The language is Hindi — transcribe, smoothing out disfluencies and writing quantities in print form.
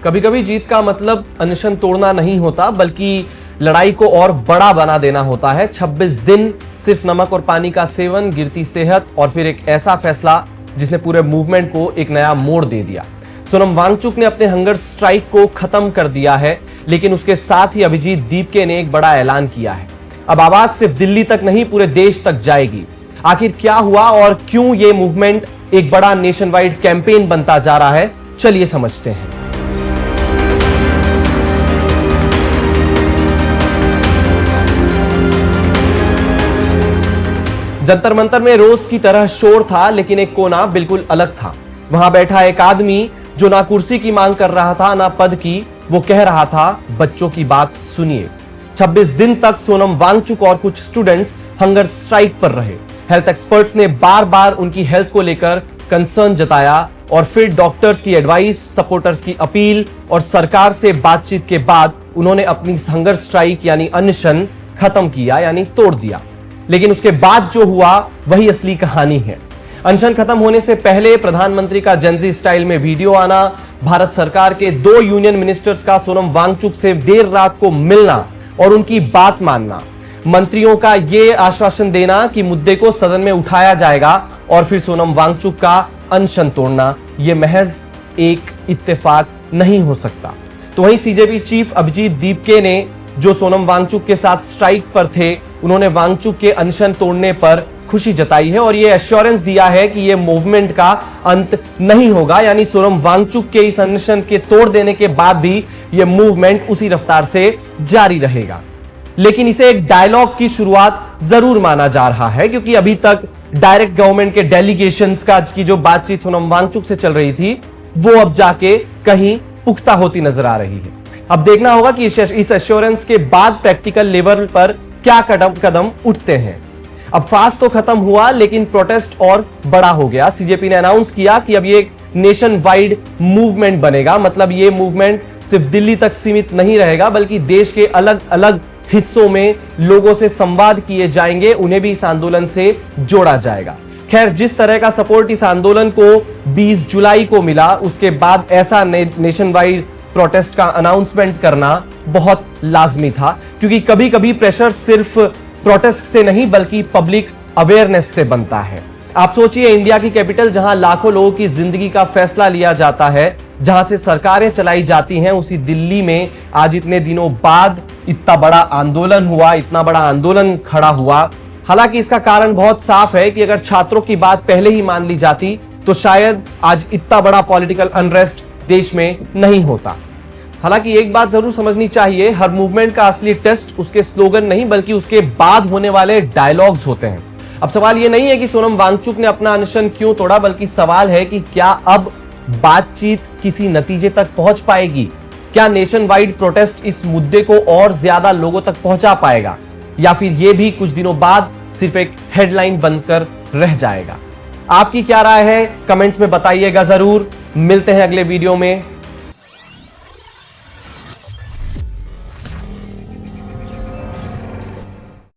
कभी कभी जीत का मतलब अनशन तोड़ना नहीं होता, बल्कि लड़ाई को और बड़ा बना देना होता है। 26 दिन सिर्फ नमक और पानी का सेवन, गिरती सेहत और फिर एक ऐसा फैसला जिसने पूरे मूवमेंट को एक नया मोड़ दे दिया। सोनम वांगचुक ने अपने हंगर स्ट्राइक को खत्म कर दिया है, लेकिन उसके साथ ही अभिजीत दीपके ने एक बड़ा ऐलान किया है। अब आवाज सिर्फ दिल्ली तक नहीं, पूरे देश तक जाएगी। आखिर क्या हुआ और क्यों ये मूवमेंट एक बड़ा नेशन वाइड कैंपेन बनता जा रहा है, चलिए समझते हैं। जंतर मंतर में रोज की तरह शोर था, लेकिन एक कोना बिल्कुल अलग था। वहां बैठा एक आदमी जो ना कुर्सी की मांग कर रहा था ना पद की, वो कह रहा था बच्चों की बात सुनिए। 26 दिन तक सोनम वांगचुक और कुछ स्टूडेंट्स हंगर स्ट्राइक पर रहे। हेल्थ एक्सपर्ट्स ने बार बार उनकी हेल्थ को लेकर कंसर्न जताया और फिर डॉक्टर्स की एडवाइस, सपोर्टर्स की अपील और सरकार से बातचीत के बाद उन्होंने अपनी हंगर स्ट्राइक यानी अनशन खत्म किया, यानी तोड़ दिया। लेकिन उसके बाद जो हुआ वही असली कहानी है। अनशन खत्म होने से पहले प्रधानमंत्री का जेनजी स्टाइल में वीडियो आना, भारत सरकार के 2 यूनियन मिनिस्टर्स का सोनम वांगचुक से देर रात को मिलना और उनकी बात मानना, मंत्रियों का यह आश्वासन देना कि मुद्दे को सदन में उठाया जाएगा और फिर सोनम वांगचुक का अनशन तोड़ना, यह महज एक इत्तेफाक नहीं हो सकता। तो वहीं सीजेपी चीफ अभिजीत दीपके ने, जो सोनम वांगचुक के साथ स्ट्राइक पर थे, उन्होंने वांगचुक के अनशन तोड़ने पर खुशी जताई है और यह एश्योरेंस दिया है कि यह मूवमेंट का अंत नहीं होगा, यानी सोनम वांगचुक के इस अनशन के तोड़ देने के बाद भी यह मूवमेंट उसी रफ्तार से जारी रहेगा। लेकिन इसे एक डायलॉग की शुरुआत जरूर माना जा रहा है, क्योंकि अभी तक डायरेक्ट गवर्नमेंट के डेलीगेशंस की जो बातचीत सोनम वांगचुक से चल रही थी, वो अब जाके कहीं पुख्ता होती नजर आ रही है। अब देखना होगा कि इस एश्योरेंस के बाद प्रैक्टिकल लेवल पर क्या कदम उठते हैं। अब फास्ट तो खत्म हुआ, लेकिन प्रोटेस्ट और बड़ा हो गया। सीजेपी ने अनाउंस किया कि अब ये एक नेशन वाइड मूवमेंट बनेगा। मतलब ये मूवमेंट सिर्फ दिल्ली तक सीमित नहीं रहेगा, बल्कि देश के अलग अलग हिस्सों में लोगों से संवाद किए जाएंगे, उन्हें भी इस आंदोलन से जोड़ा जाएगा। खैर, जिस तरह का सपोर्ट इस आंदोलन को 20 जुलाई को मिला, उसके बाद ऐसा नेशन वाइड प्रोटेस्ट का अनाउंसमेंट करना बहुत लाजमी था, क्योंकि कभी कभी प्रेशर सिर्फ प्रोटेस्ट से नहीं बल्कि पब्लिक अवेयरनेस से बनता है। आप सोचिए, इंडिया की कैपिटल जहां लाखों लोगों की जिंदगी का फैसला लिया जाता है, जहां से सरकारें चलाई जाती हैं, उसी दिल्ली में आज इतने दिनों बाद इतना बड़ा आंदोलन हुआ, इतना बड़ा आंदोलन खड़ा हुआ। हालांकि इसका कारण बहुत साफ है कि अगर छात्रों की बात पहले ही मान ली जाती तो शायद आज इतना बड़ा पॉलिटिकल अनरेस्ट देश में नहीं होता। हालांकि एक बात जरूर समझनी चाहिए, हर मूवमेंट का असली टेस्ट उसके स्लोगन नहीं बल्कि उसके बाद होने वाले डायलॉग्स होते हैं। अब सवाल यह नहीं है कि सोनम वांगचुक ने अपना अनशन क्यों तोड़ा, बल्कि सवाल है कि क्या अब बातचीत किसी नतीजे तक पहुंच पाएगी? क्या नेशन वाइड प्रोटेस्ट इस मुद्दे को और ज्यादा लोगों तक पहुंचा पाएगा, या फिर यह भी कुछ दिनों बाद सिर्फ एक हेडलाइन बनकर रह जाएगा? आपकी क्या राय है, कमेंट्स में बताइएगा जरूर। मिलते हैं अगले वीडियो में।